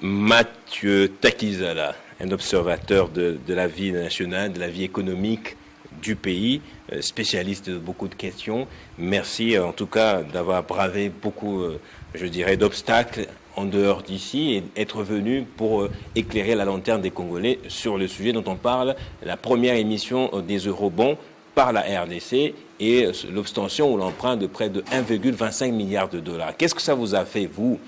Mathieu Takizala, un observateur de la vie nationale, de la vie économique du pays, spécialiste de beaucoup de questions. Merci en tout cas d'avoir bravé beaucoup, je dirais, d'obstacles en dehors d'ici et être venu pour éclairer la lanterne des Congolais sur le sujet dont on parle, la première émission des eurobonds par la RDC et l'obtention ou l'emprunt de près de 1,25 milliard de dollars. Qu'est-ce que ça vous a fait, vous,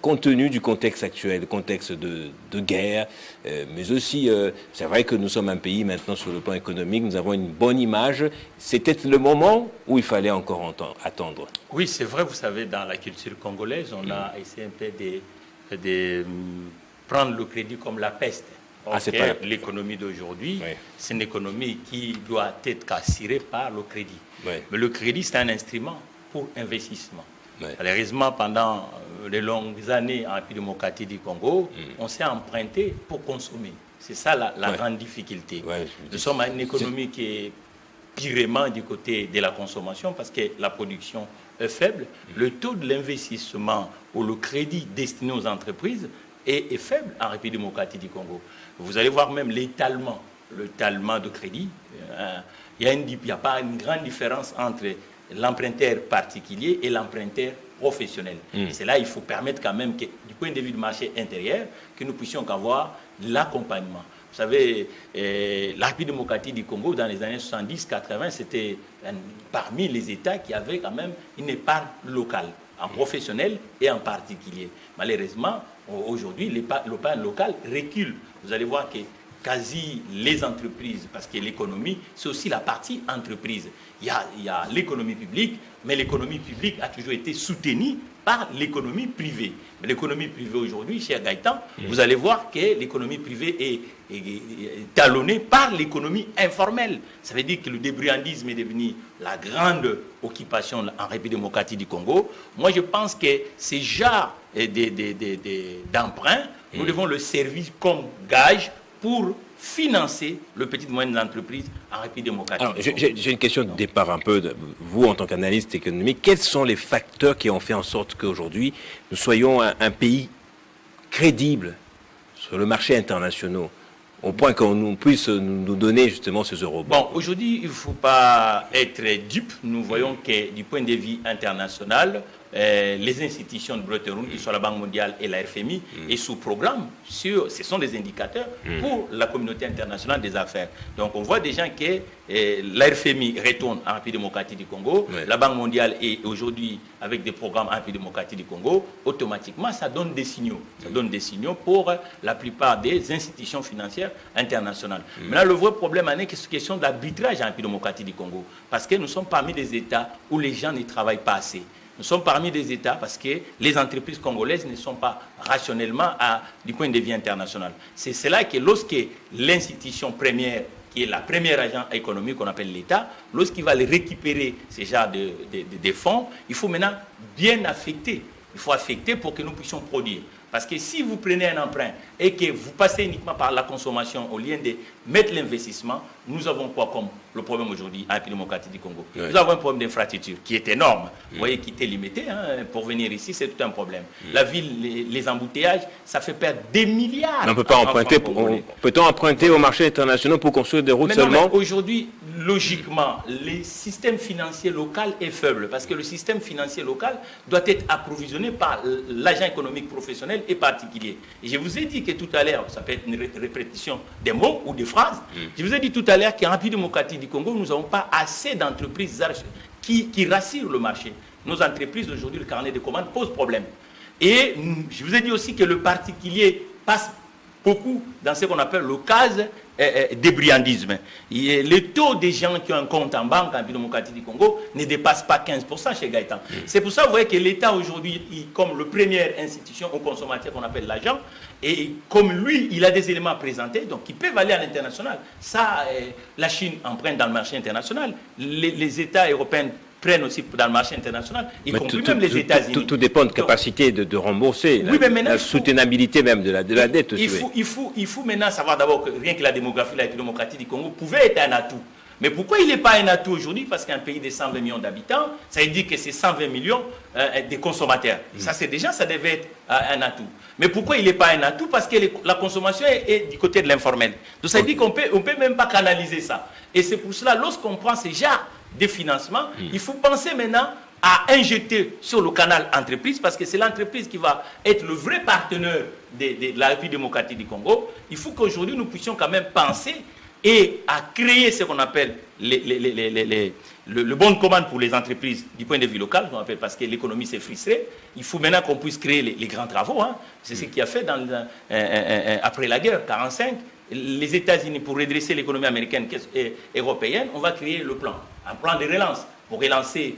compte tenu du contexte actuel, le contexte de guerre, mais aussi, c'est vrai que nous sommes un pays maintenant sur le plan économique, nous avons une bonne image. C'était le moment où il fallait encore attendre. Oui, c'est vrai, vous savez, dans la culture congolaise, on a essayé un peu de prendre le crédit comme la peste. L'économie d'aujourd'hui, oui, c'est une économie qui doit être assurée par le crédit. Oui. Mais le crédit, c'est un instrument pour investissement. Oui. Malheureusement, pendant les longues années en République démocratique du Congo, on s'est emprunté pour consommer. C'est ça la grande difficulté. Oui, nous sommes à une économie qui est purement du côté de la consommation parce que la production est faible. Le taux de l'investissement ou le crédit destiné aux entreprises est faible en République démocratique du Congo. Vous allez voir même l'étalement de crédit. Il n'y a pas une grande différence entre l'emprunteur particulier et l'emprunteur professionnel. C'est là il faut permettre quand même que, du point de vue du marché intérieur, que nous puissions avoir l'accompagnement. Vous savez, la République démocratique du Congo, dans les années 70-80, c'était parmi les États qui avaient quand même une épargne locale, en professionnel et en particulier. Malheureusement, aujourd'hui, l'épargne locale recule. Vous allez voir que quasi les entreprises, parce que l'économie, c'est aussi la partie entreprise. Il y a l'économie publique, mais l'économie publique a toujours été soutenue par l'économie privée. Mais l'économie privée aujourd'hui, cher Gaëtan, vous allez voir que l'économie privée est talonnée par l'économie informelle. Ça veut dire que le débrouillardisme est devenu la grande occupation en République démocratique du Congo. Moi, je pense que ces genres d'emprunts, nous devons le servir comme gage pour financer le petit et moyenne entreprise en République démocratique. Alors, j'ai une question de départ un peu, vous en tant qu'analyste économique, quels sont les facteurs qui ont fait en sorte qu'aujourd'hui nous soyons un pays crédible sur le marché international, au point qu'on puisse nous donner justement ces euros? Bon, aujourd'hui, il ne faut pas être dupe. Nous voyons que du point de vue international, les institutions de Bretton Woods, qui sont la Banque mondiale et la FMI, et sous programme, ce sont des indicateurs pour la communauté internationale des affaires. Donc on voit déjà que la FMI retourne en République démocratique du Congo, la Banque mondiale est aujourd'hui avec des programmes en République démocratique du Congo, automatiquement ça donne des signaux. Ça donne des signaux pour la plupart des institutions financières internationales. Maintenant le vrai problème c'est la question de l'arbitrage en République démocratique du Congo, parce que nous sommes parmi des États où les gens ne travaillent pas assez. Nous sommes parmi des États parce que les entreprises congolaises ne sont pas rationnellement du point de vue international. C'est cela que lorsque l'institution première, qui est la première agent économique qu'on appelle l'État, lorsqu'il va récupérer ces genres de fonds, il faut maintenant bien affecter. Il faut affecter pour que nous puissions produire. Parce que si vous prenez un emprunt et que vous passez uniquement par la consommation au lieu de mettre l'investissement, nous avons quoi comme le problème aujourd'hui en République démocratique du Congo? Nous avons un problème d'infrastructure qui est énorme. Vous voyez, qui était limité. Pour venir ici, c'est tout un problème. La ville, les embouteillages, ça fait perdre des milliards. On ne peut pas emprunter. Peut-on emprunter au marché international pour construire des routes seulement? Aujourd'hui, logiquement, le système financier local est faible parce que le système financier local doit être approvisionné par l'agent économique professionnel et particulier. Et je vous ai dit que tout à l'heure, ça peut être une répétition des mots ou des phrases, je vous ai dit tout à l'heure qu'en République démocratique du Congo, nous n'avons pas assez d'entreprises qui rassurent le marché. Nos entreprises, aujourd'hui, le carnet de commandes pose problème. Et je vous ai dit aussi que le particulier passe beaucoup dans ce qu'on appelle le cas débrouillardisme. Le taux des gens qui ont un compte en banque en République démocratique du Congo ne dépasse pas 15% chez Gaëtan. C'est pour ça, vous voyez, que l'État aujourd'hui, comme le première institution au consommateur qu'on appelle l'agent, et comme lui, il a des éléments à présenter, donc ils peuvent aller à l'international. Ça, la Chine emprunte dans le marché international. Les États européens prennent aussi dans le marché international, y compris même les États-Unis. Tout dépend de capacité de rembourser, oui, la soutenabilité même de la dette. Il faut maintenant savoir d'abord que rien que la démographie de la République démocratique du Congo pouvait être un atout. Mais pourquoi il n'est pas un atout aujourd'hui? Parce qu'un pays de 120 millions d'habitants, ça veut dire que c'est 120 millions des consommateurs. Ça, ça devait être un atout. Mais pourquoi il n'est pas un atout? Parce que la consommation est du côté de l'informel. Donc ça veut dire qu'on peut même pas canaliser ça. Et c'est pour cela, lorsqu'on prend ces genres de financement, il faut penser maintenant à injecter sur le canal entreprise, parce que c'est l'entreprise qui va être le vrai partenaire de la République démocratique du Congo. Il faut qu'aujourd'hui nous puissions quand même penser et à créer ce qu'on appelle le bon de commande pour les entreprises du point de vue local, parce que l'économie s'est frustrée. Il faut maintenant qu'on puisse créer les grands travaux. Hein. C'est ce qui a fait après la guerre, 1945. Les États-Unis, pour redresser l'économie américaine et européenne, on va créer le plan, un plan de relance pour relancer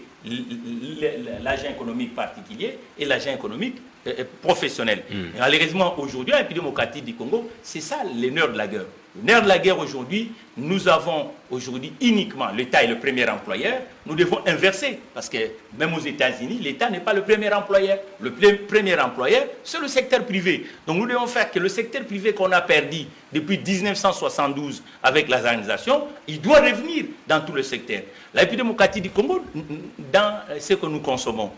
l'agent économique particulier et l'agent économique professionnel. Et malheureusement, aujourd'hui, la République démocratique du Congo, c'est ça le nerf de la guerre. Le nerf de la guerre aujourd'hui, nous avons aujourd'hui uniquement l'État est le premier employeur. Nous devons inverser, parce que même aux États-Unis, l'État n'est pas le premier employeur. Le premier employeur, c'est le secteur privé. Donc nous devons faire que le secteur privé qu'on a perdu depuis 1972 avec la organisation, il doit revenir dans tout le secteur. La République démocratique du Congo, dans ce que nous consommons,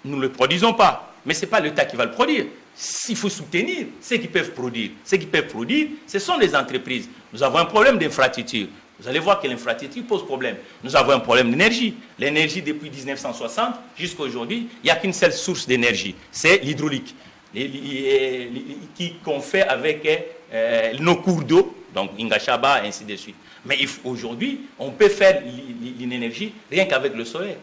nous ne le produisons pas. Mais ce n'est pas l'État qui va le produire. S'il faut soutenir ceux qui peuvent produire. Ceux qui peuvent produire, ce sont les entreprises. Nous avons un problème d'infrastructure. Vous allez voir que l'infrastructure pose problème. Nous avons un problème d'énergie. L'énergie, depuis 1960 jusqu'à aujourd'hui, il n'y a qu'une seule source d'énergie. C'est l'hydraulique. Qu'on fait avec nos cours d'eau, donc Ingashaba, et ainsi de suite. Mais aujourd'hui, on peut faire l'énergie rien qu'avec le solaire.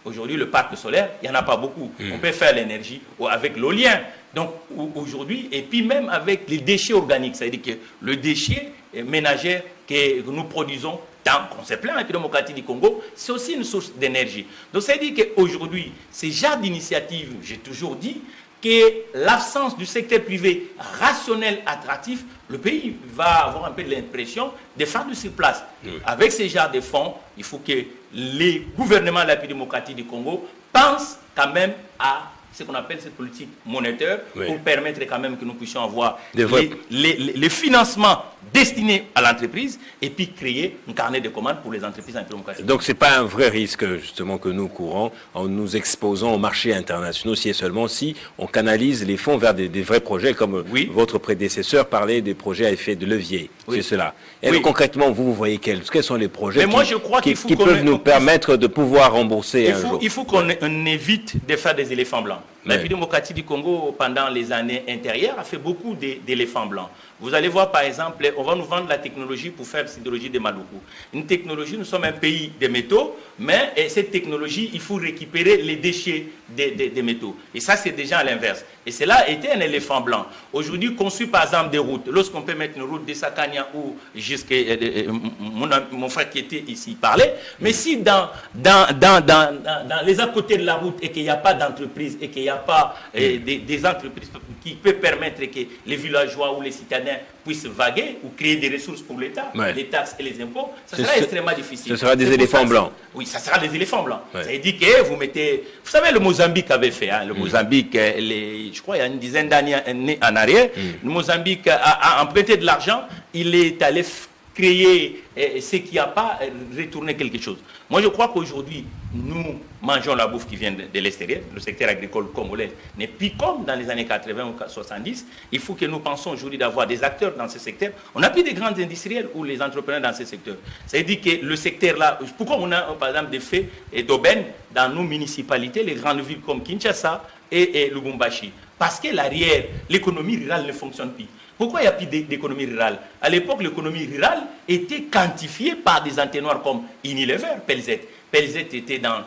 Aujourd'hui, le parc solaire, il n'y en a pas beaucoup. On peut faire l'énergie avec l'éolien. Donc, aujourd'hui, et puis même avec les déchets organiques, c'est-à-dire que le déchet ménager que nous produisons, tant qu'on se plaint, la République démocratique du Congo, c'est aussi une source d'énergie. Donc, ça veut dire qu'aujourd'hui, ces genres d'initiatives, j'ai toujours dit, que l'absence du secteur privé rationnel, attractif, le pays va avoir un peu de l'impression de faire de sur place. Avec ces genres de fonds, il faut que les gouvernements de la République démocratique du Congo pensent quand même à ce qu'on appelle cette politique monétaire pour permettre quand même que nous puissions avoir les financements destinés à l'entreprise et puis créer un carnet de commandes pour les entreprises en démocratie. Donc ce n'est pas un vrai risque justement que nous courons en nous exposant aux marchés internationaux si et seulement si on canalise les fonds vers des vrais projets comme votre prédécesseur parlait des projets à effet de levier. C'est cela. Et concrètement, vous voyez quels sont les projets qui peuvent nous permettre de pouvoir rembourser un jour. Il faut qu'on évite de faire des éléphants blancs. La République démocratique du Congo, pendant les années intérieures, a fait beaucoup d'éléphants blancs. Vous allez voir, par exemple, on va nous vendre la technologie pour faire l'hydrologie de Maluku. Une technologie, nous sommes un pays de métaux, mais cette technologie, il faut récupérer les déchets des métaux. Et ça, c'est déjà à l'inverse. Et cela a été un éléphant blanc. Aujourd'hui, conçu par exemple des routes, lorsqu'on peut mettre une route de Sakania ou jusqu'à mon frère qui était ici parlait, mais si dans les à côté de la route et qu'il n'y a pas d'entreprise et qu'il n'y a pas des entreprises qui peuvent permettre que les villageois ou les citadins puissent vaguer ou créer des ressources pour l'État, les taxes et les impôts, ça sera extrêmement difficile. Ce sera des éléphants blancs. Oui, ça sera des éléphants blancs. Ça veut dire que vous mettez... Vous savez, le Mozambique avait fait. Hein, le Mozambique, je crois, il y a une dizaine d'années en arrière, le Mozambique a emprunté de l'argent, il est allé créer ce qui n'a pas retourné quelque chose. Moi, je crois qu'aujourd'hui, nous mangeons la bouffe qui vient de l'extérieur. Le secteur agricole congolais n'est plus comme dans les années 80 ou 70. Il faut que nous pensions aujourd'hui d'avoir des acteurs dans ce secteur. On n'a plus de grands industriels ou les entrepreneurs dans ce secteur. Ça veut dire que le secteur-là, pourquoi on a par exemple des faits d'aubaine dans nos municipalités, les grandes villes comme Kinshasa et Lubumbashi? Parce que l'arrière, l'économie rurale ne fonctionne plus. Pourquoi il n'y a plus d'économie rurale? À l'époque, l'économie rurale était quantifiée par des entonnoirs comme Unilever, Pelzet. Pelzet était dans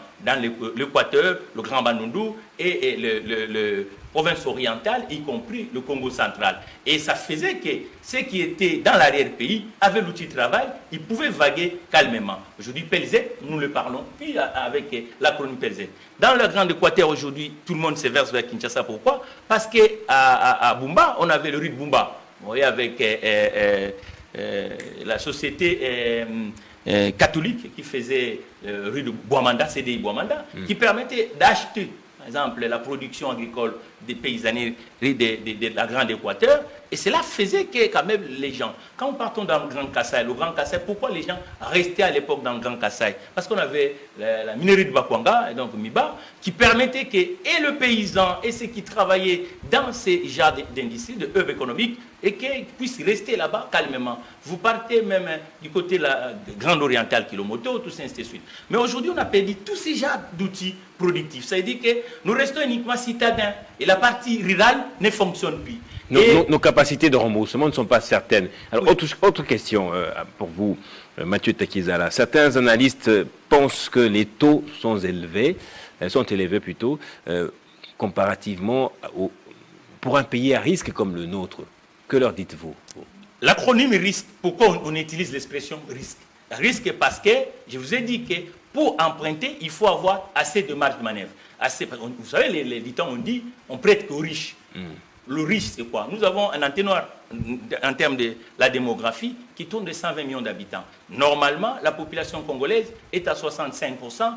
l'Équateur, le Grand Bandundu et le province orientale, y compris le Congo central. Et ça faisait que ceux qui étaient dans l'arrière-pays avaient l'outil de travail, ils pouvaient vaguer calmement. Aujourd'hui, Pelzet, nous ne le parlons plus avec la colonie Pelzet. Dans le Grand Équateur, aujourd'hui, tout le monde se verse vers Kinshasa. Pourquoi? Parce qu'à Bumba, on avait le riz de Bumba. Vous voyez, avec la société catholique qui faisait rue de Boamanda, CDI Boamanda, qui permettait d'acheter, par exemple, la production agricole des paysanneries de la Grande Équateur Et cela faisait que quand même les gens, quand nous partons dans le Grand Kasaï, pourquoi les gens restaient à l'époque dans le Grand Kasaï? Parce qu'on avait la minerie de Bakwanga, et donc Miba, qui permettait que et le paysan et ceux qui travaillaient dans ces genres d'industrie, de hub économiques, et qu'ils puissent rester là-bas calmement. Vous partez même du côté de la Grande Orientale, Kilomoto, tout ça, ainsi de suite. Mais aujourd'hui, on a perdu tous ces genres d'outils productifs. Ça veut dire que nous restons uniquement citadins et la partie rurale ne fonctionne plus. Nos capacités de remboursement ne sont pas certaines. Alors, oui. Autre question pour vous, Mathieu Takizala. Certains analystes pensent que les taux sont élevés plutôt, comparativement pour un pays à risque comme le nôtre. Que leur dites-vous? L'acronyme risque, pourquoi on utilise l'expression risque? Risque parce que, je vous ai dit que pour emprunter, il faut avoir assez de marge de manœuvre. Vous savez, les dictants ont dit, on prête qu'aux riches. Le riche, c'est quoi? Nous avons un entonnoir en termes de la démographie qui tourne de 120 millions d'habitants. Normalement, la population congolaise est à 65%,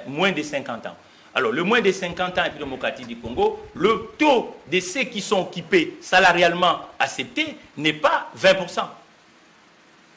moins de 50 ans. Alors, le moins de 50 ans et puis démocratique du Congo, le taux de ceux qui sont occupés salarialement acceptés n'est pas 20%.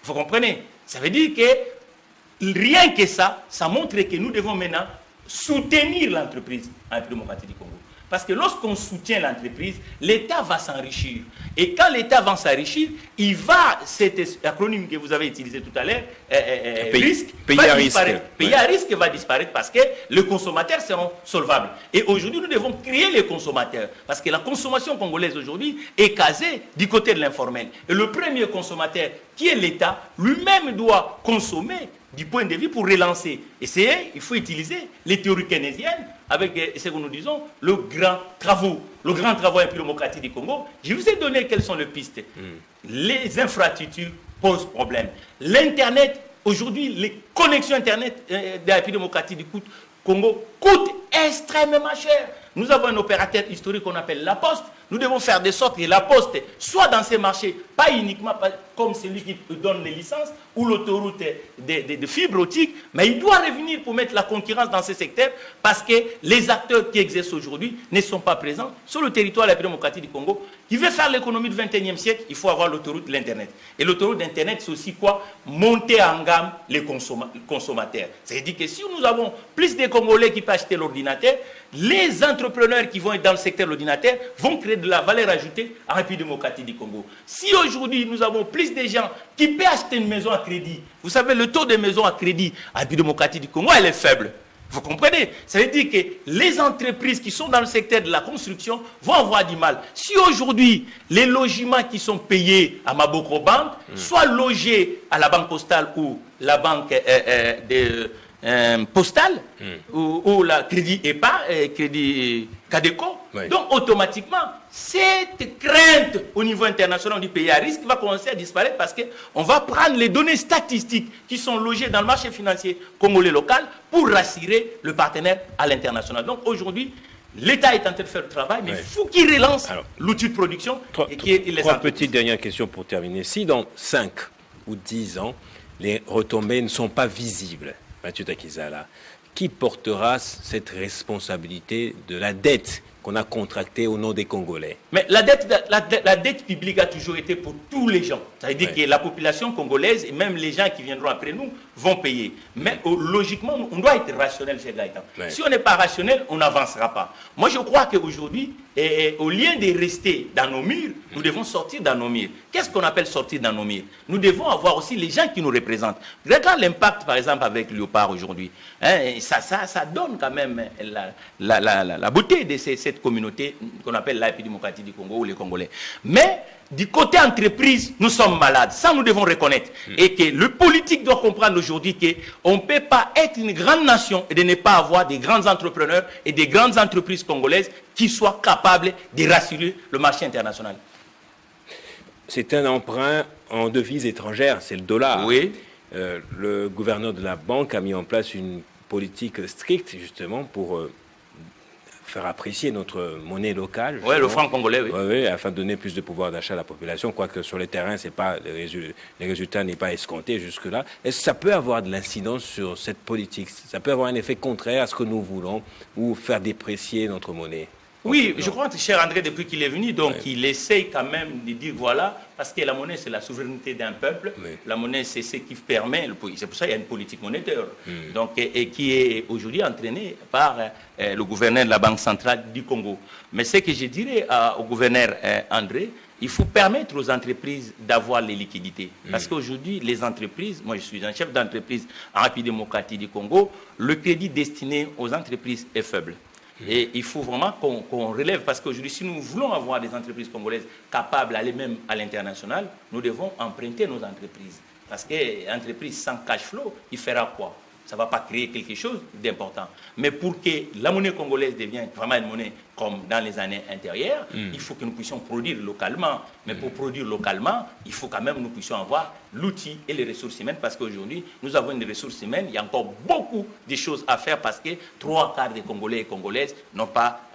Vous comprenez? Ça veut dire que rien que ça montre que nous devons maintenant soutenir l'entreprise en République démocratique du Congo. Parce que lorsqu'on soutient l'entreprise, l'État va s'enrichir. Et quand l'État va s'enrichir, il va, cet acronyme que vous avez utilisé tout à l'heure, pays à risque. Pays à risque va disparaître parce que les consommateurs seront solvables. Et aujourd'hui, nous devons créer les consommateurs. Parce que la consommation congolaise aujourd'hui est casée du côté de l'informel. Et le premier consommateur, qui est l'État, lui-même doit consommer du point de vue pour relancer. Et il faut utiliser les théories keynésiennes avec ce que nous disons, le grand travaux démocratique du Congo. Je vous ai donné quelles sont les pistes. Les infrastructures posent problème. L'Internet, aujourd'hui, les connexions Internet de la République démocratique du Congo coûtent extrêmement cher. Nous avons un opérateur historique qu'on appelle La Poste. Nous devons faire de sorte que La Poste soit dans ces marchés, pas uniquement comme celui qui donne les licences ou l'autoroute de fibre optique, mais il doit revenir pour mettre la concurrence dans ces secteurs parce que les acteurs qui exercent aujourd'hui ne sont pas présents sur le territoire de la République démocratique du Congo. Qui veut faire l'économie du 21e siècle, il faut avoir l'autoroute de l'Internet. Et l'autoroute d'Internet, c'est aussi quoi? Monter en gamme les consommateurs. C'est-à-dire que si nous avons plus de Congolais qui peuvent acheter l'ordinateur, les entrepreneurs qui vont être dans le secteur de l'ordinateur vont créer de la valeur ajoutée en République démocratique du Congo. Si aujourd'hui nous avons plus de gens qui peuvent acheter une maison à crédit, vous savez, le taux de maison à crédit en République démocratique du Congo, elle est faible. Vous comprenez? Ça veut dire que les entreprises qui sont dans le secteur de la construction vont avoir du mal. Si aujourd'hui, les logements qui sont payés à Maboko Bank soient logés à la banque postale ou la banque postale ou la crédit EPA, crédit Cadeco, oui. Donc automatiquement, cette crainte au niveau international du pays à risque va commencer à disparaître parce qu'on va prendre les données statistiques qui sont logées dans le marché financier congolais local pour rassurer le partenaire à l'international. Donc aujourd'hui, l'État est en train de faire le travail, mais il faut qu'il relance l'outil de production. Trois petites dernières questions pour terminer. Si dans 5 ou 10 ans, les retombées ne sont pas visibles, Mathieu Takizala, qui portera cette responsabilité de la dette qu'on a contractée au nom des Congolais? Mais la dette publique a toujours été pour tous les gens. Ça veut dire que la population congolaise et même les gens qui viendront après nous vont payer. Mais logiquement, on doit être rationnel chez Gaëtan. Si on n'est pas rationnel, on n'avancera pas. Moi, je crois qu'aujourd'hui, au lieu de rester dans nos murs, nous devons sortir dans nos murs. Qu'est-ce qu'on appelle sortir dans nos murs? Nous devons avoir aussi les gens qui nous représentent. Regarde l'impact, par exemple, avec Léopard aujourd'hui. Hein, ça donne quand même la beauté de cette communauté qu'on appelle la République démocratique du Congo ou les Congolais. Mais du côté entreprise, nous sommes malades. Ça, nous devons reconnaître. Et que le politique doit comprendre aujourd'hui qu'on ne peut pas être une grande nation et de ne pas avoir des grands entrepreneurs et des grandes entreprises congolaises qui soient capables de rassurer le marché international. C'est un emprunt en devise étrangère, c'est le dollar. Oui. Le gouverneur de la banque a mis en place une politique stricte, justement, pour faire apprécier notre monnaie locale. Oui, le franc congolais, oui. Oui, afin de donner plus de pouvoir d'achat à la population, quoique sur le terrain, les résultats n'est pas escomptés jusque-là. Est-ce que ça peut avoir de l'incidence sur cette politique? Ça peut avoir un effet contraire à ce que nous voulons ou faire déprécier notre monnaie? Oui, je crois que cher André, depuis qu'il est venu, donc il essaye quand même de dire voilà, parce que la monnaie, c'est la souveraineté d'un peuple. La monnaie, c'est ce qui permet, c'est pour ça qu'il y a une politique monétaire, donc, et qui est aujourd'hui entraînée par le gouverneur de la Banque centrale du Congo. Mais ce que je dirais au gouverneur André, il faut permettre aux entreprises d'avoir les liquidités. Parce qu'aujourd'hui, les entreprises, moi je suis un chef d'entreprise en République démocratique du Congo, le crédit destiné aux entreprises est faible. Et il faut vraiment qu'on relève, parce qu'aujourd'hui, si nous voulons avoir des entreprises congolaises capables d'aller même à l'international, nous devons emprunter nos entreprises. Parce qu'une entreprise sans cash flow, il fera quoi? Ça ne va pas créer quelque chose d'important. Mais pour que la monnaie congolaise devienne vraiment une monnaie comme dans les années antérieures, il faut que nous puissions produire localement. Mais pour produire localement, il faut quand même que nous puissions avoir l'outil et les ressources humaines, parce qu'aujourd'hui, nous avons des ressources humaines. Il y a encore beaucoup de choses à faire, parce que 3/4 des Congolais et Congolaises n'ont pas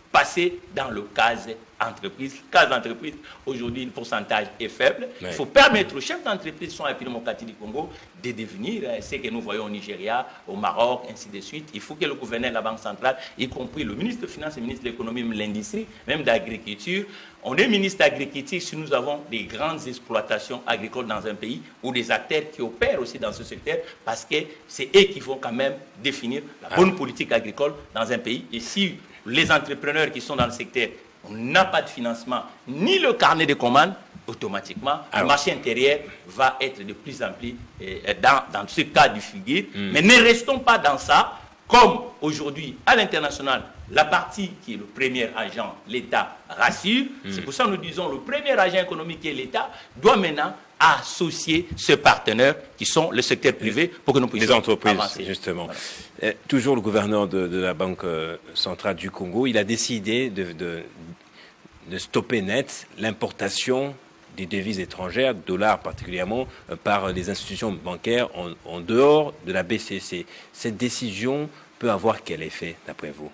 passé dans le case entreprise. Case d'entreprise, aujourd'hui, le pourcentage est faible. Il faut permettre aux chefs d'entreprise qui sont à la République démocratique du Congo de devenir ce que nous voyons au Nigeria, au Maroc, ainsi de suite. Il faut que le gouverneur de la Banque centrale, y compris le ministre des Finances, le ministre de l'Économie, de l'Industrie, même de l'Agriculture. On est ministre d'Agriculture si nous avons des grandes exploitations agricoles dans un pays, ou des acteurs qui opèrent aussi dans ce secteur, parce que c'est eux qui vont quand même définir la bonne politique agricole dans un pays. Et si les entrepreneurs qui sont dans le secteur, on n'a pas de financement, ni le carnet de commandes, automatiquement, le marché intérieur va être de plus en plus dans ce cas du figure. Mais ne restons pas dans ça, comme aujourd'hui, à l'international, la partie qui est le premier agent, l'État, rassure. C'est pour ça que nous disons le premier agent économique qui est l'État doit maintenant associer ses partenaires qui sont le secteur privé pour que nous puissions avancer. Les entreprises, avancer. justement. Voilà. Toujours le gouverneur de la Banque centrale du Congo, il a décidé de stopper net l'importation des devises étrangères, dollars particulièrement, par les institutions bancaires en dehors de la BCC. Cette décision peut avoir quel effet, d'après vous?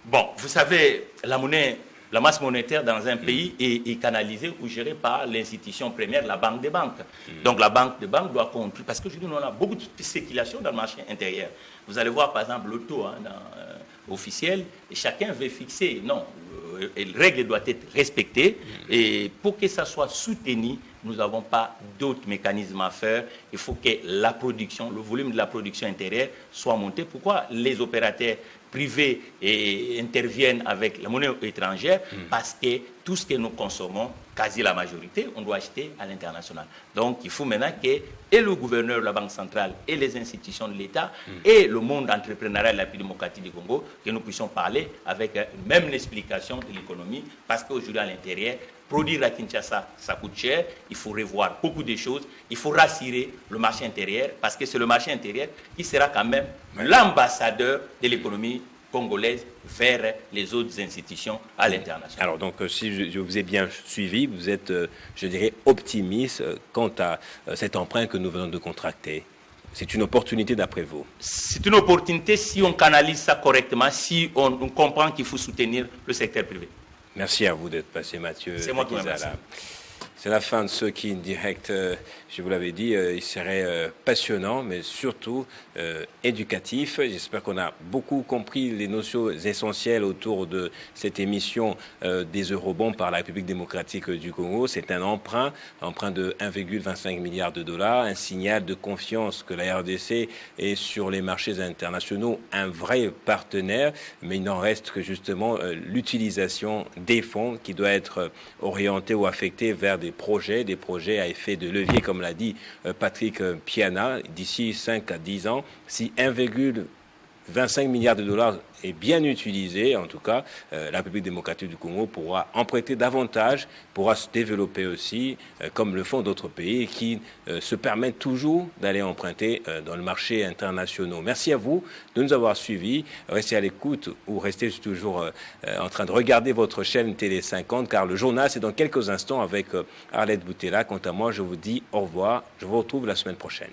Bon, vous savez, la masse monétaire dans un pays est canalisée ou gérée par l'institution première, la banque des banques. Donc la banque des banques doit contribuer, parce qu'aujourd'hui, on a beaucoup de spéculation dans le marché intérieur. Vous allez voir, par exemple, le taux officiel, et chacun veut fixer. Non, la règle doit être respectée, et pour que ça soit soutenu, nous n'avons pas d'autres mécanismes à faire. Il faut que la production, le volume de la production intérieure soit monté. Pourquoi les opérateurs privés interviennent avec la monnaie étrangère? Parce que tout ce que nous consommons, quasi la majorité, on doit acheter à l'international. Donc il faut maintenant que et le gouverneur de la Banque centrale et les institutions de l'État et le monde entrepreneurial de la République démocratique du Congo, que nous puissions parler avec même l'explication de l'économie, parce qu'aujourd'hui à l'intérieur, produire à Kinshasa, ça coûte cher. Il faut revoir beaucoup de choses. Il faut rassurer le marché intérieur, parce que c'est le marché intérieur qui sera quand même l'ambassadeur de l'économie congolaise vers les autres institutions à l'international. Alors donc, si je vous ai bien suivi, vous êtes, je dirais, optimiste quant à cet emprunt que nous venons de contracter. C'est une opportunité d'après vous? C'est une opportunité si on canalise ça correctement, si on comprend qu'il faut soutenir le secteur privé. Merci à vous d'être passé, Mathieu. C'est moi qui vous remercie. C'est la fin de ce qui direct, je vous l'avais dit, il serait passionnant, mais surtout éducatif. J'espère qu'on a beaucoup compris les notions essentielles autour de cette émission des eurobonds par la République démocratique du Congo. C'est un emprunt de 1,25 milliard de dollars, un signal de confiance que la RDC est sur les marchés internationaux un vrai partenaire, mais il n'en reste que justement l'utilisation des fonds qui doit être orientée ou affectée vers des projets à effet de levier, comme l'a dit Patrick Piana, d'ici 5 à 10 ans, si 1,25 milliard de dollars est bien utilisé, en tout cas, la République démocratique du Congo pourra emprunter davantage, pourra se développer aussi, comme le font d'autres pays qui se permettent toujours d'aller emprunter dans le marché international. Merci à vous de nous avoir suivis. Restez à l'écoute ou restez toujours en train de regarder votre chaîne Télé 50, car le journal, c'est dans quelques instants avec Arlette Boutella. Quant à moi, je vous dis au revoir. Je vous retrouve la semaine prochaine.